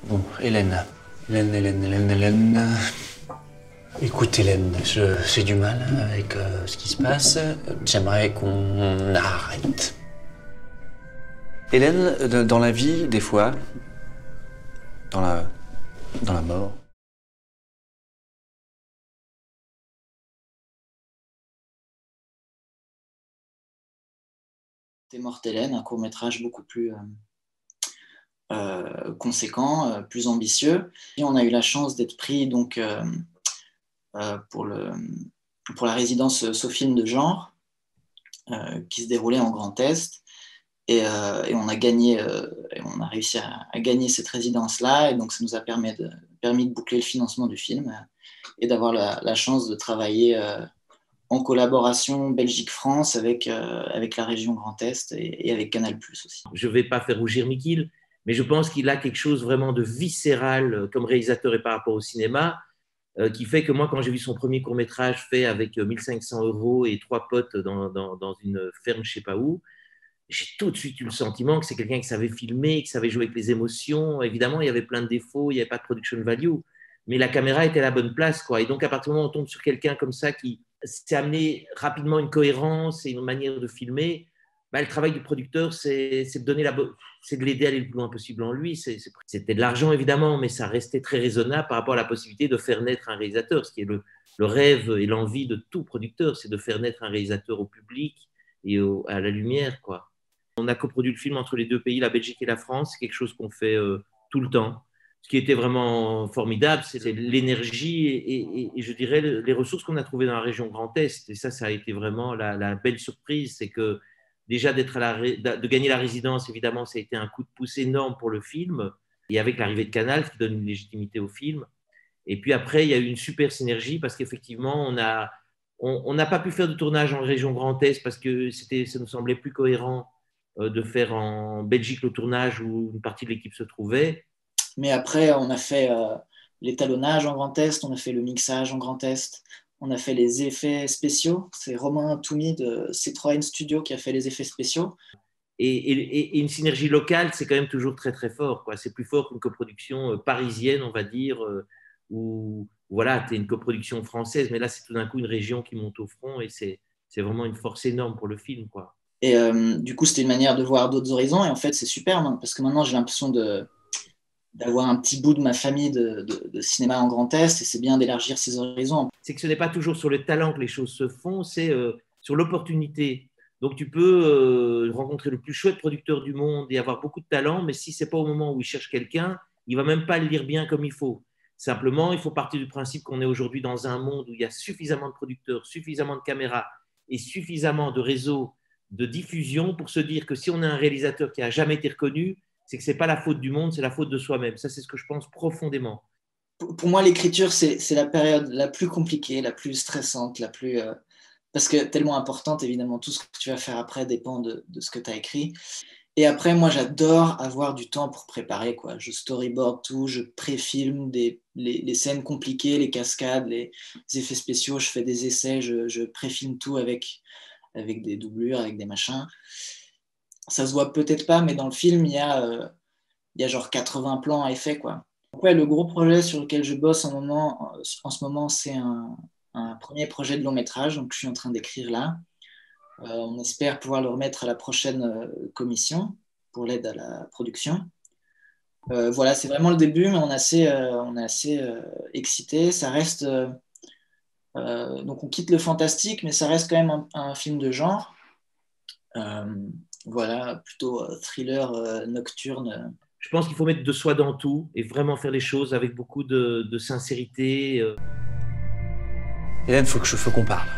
Bon, Hélène. Hélène. Écoute, Hélène, j'ai du mal avec ce qui se passe. J'aimerais qu'on arrête. Hélène, dans la vie, des fois, dans la mort. T'es morte Hélène, un court-métrage beaucoup plus conséquent, plus ambitieux. Et on a eu la chance d'être pris donc, pour la résidence Sofilm de genre, qui se déroulait en Grand Est. Et on a gagné, on a réussi à gagner cette résidence-là. Et donc, ça nous a permis de boucler le financement du film et d'avoir la chance de travailler en collaboration Belgique-France avec la région Grand Est et avec Canal+ aussi. Je ne vais pas faire rougir Mikil, mais je pense qu'il a quelque chose vraiment de viscéral comme réalisateur et par rapport au cinéma, qui fait que moi, quand j'ai vu son premier court-métrage fait avec 1500 € et 3 potes dans une ferme, je ne sais pas où, j'ai tout de suite eu le sentiment que c'est quelqu'un qui savait filmer, qui savait jouer avec les émotions. Évidemment, il y avait plein de défauts, il n'y avait pas de production value, mais la caméra était à la bonne place, quoi. Et donc, à partir du moment où on tombe sur quelqu'un comme ça qui s'est amené rapidement une cohérence et une manière de filmer, bah, le travail du producteur, c'est de l'aider à aller le plus loin possible en lui. C'était de l'argent, évidemment, mais ça restait très raisonnable par rapport à la possibilité de faire naître un réalisateur, ce qui est le rêve et l'envie de tout producteur, c'est de faire naître un réalisateur au public et à la lumière, quoi. On a coproduit le film entre les deux pays, la Belgique et la France. C'est quelque chose qu'on fait tout le temps. Ce qui était vraiment formidable, c'est l'énergie et je dirais les ressources qu'on a trouvées dans la région Grand Est. Et ça a été vraiment la belle surprise. C'est que déjà de gagner la résidence, évidemment, ça a été un coup de pouce énorme pour le film. Et avec l'arrivée de Canal, qui donne une légitimité au film. Et puis après, il y a eu une super synergie parce qu'effectivement, on n'a pas pu faire de tournage en région Grand Est parce que ça nous semblait plus cohérent de faire en Belgique le tournage où une partie de l'équipe se trouvait. Mais après, on a fait l'étalonnage en Grand Est, on a fait le mixage en Grand Est, on a fait les effets spéciaux. C'est Romain Toumi de Citroën Studio qui a fait les effets spéciaux. Et une synergie locale, c'est quand même toujours très très fort, quoi. C'est plus fort qu'une coproduction parisienne, on va dire, où voilà, tu es une coproduction française, mais là c'est tout d'un coup une région qui monte au front et c'est vraiment une force énorme pour le film, quoi. Et du coup, c'était une manière de voir d'autres horizons. Et en fait, c'est super, parce que maintenant, j'ai l'impression d'avoir un petit bout de ma famille de cinéma en Grand Est. Et c'est bien d'élargir ses horizons. C'est que ce n'est pas toujours sur le talent que les choses se font, c'est sur l'opportunité. Donc, tu peux rencontrer le plus chouette producteur du monde et avoir beaucoup de talent, mais si ce n'est pas au moment où il cherche quelqu'un, il ne va même pas le lire bien comme il faut. Simplement, il faut partir du principe qu'on est aujourd'hui dans un monde où il y a suffisamment de producteurs, suffisamment de caméras et suffisamment de réseaux de diffusion pour se dire que si on a un réalisateur qui n'a jamais été reconnu, c'est que ce n'est pas la faute du monde, c'est la faute de soi-même. Ça, c'est ce que je pense profondément. Pour moi, l'écriture, c'est la période la plus compliquée, la plus stressante, parce que tellement importante, évidemment, tout ce que tu vas faire après dépend de ce que tu as écrit. Et après, moi, j'adore avoir du temps pour préparer, quoi. Je storyboard tout, je pré-filme les scènes compliquées, les cascades, les effets spéciaux, je fais des essais, je pré-filme tout avec des doublures, avec des machins. Ça se voit peut-être pas, mais dans le film, il y a genre 80 plans à effet, quoi. Ouais, le gros projet sur lequel je bosse en ce moment, c'est un premier projet de long métrage, donc je suis en train d'écrire là. On espère pouvoir le remettre à la prochaine commission pour l'aide à la production. Voilà, c'est vraiment le début, mais on est assez excités. Ça reste, donc on quitte le fantastique, mais ça reste quand même un film de genre. Voilà, plutôt thriller nocturne. Je pense qu'il faut mettre de soi dans tout et vraiment faire les choses avec beaucoup de sincérité. Hélène, faut qu'on parle.